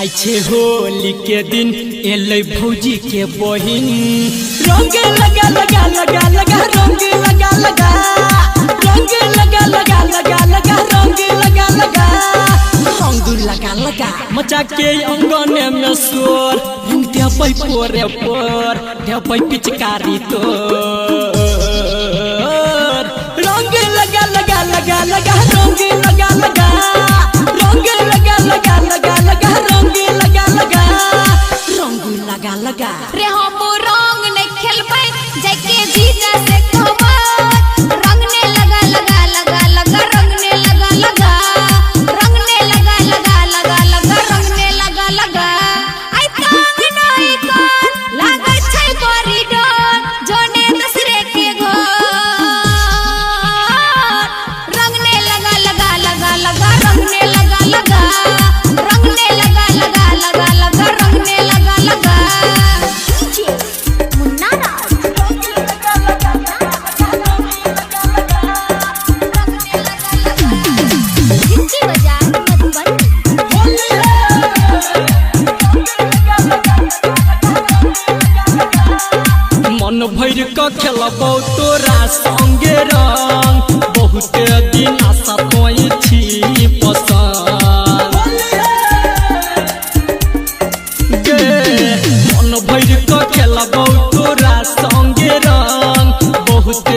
आइछे होली के दिन एलै भौजी के बहिन रंग लगा लगा लगा लगा रंग लगा लगा रंग लगा लगा लगा लगा रंग लगा लगा रंग लगा लगा मचा के अंगने में शोर रंग दे पै पोरे पोर दे पै पिचकारी तो रंग लगा लगा लगा लगा रंग लगा लगा रंग लगा लगा लगा लगा रंग लगा लगा रंग लगा लगा रे हम रंग ने खेलबै जाके जीजा से कहबा रंग ने लगा लगा लगा लगा रंग ने लगा लगा रंग ने लगा लगा लगा लगा रंग ने लगा लगा आई तंग नहीं कर लागै छै बड़ी डर जोने दूसरे के घर रंग ने लगा लगा लगा लगा रंग ने लगा लगा रंग ने लगा लगा लगा लगा रंग ने लगा लगा मुन्ना राज जिसकी वजह मधुबन मन भर के खेलबौ तोरा संगे रंग बहुत दिन आशा तोई छी पसंद गे मन भर के खेलबौ तोरा संगे रंग बहुत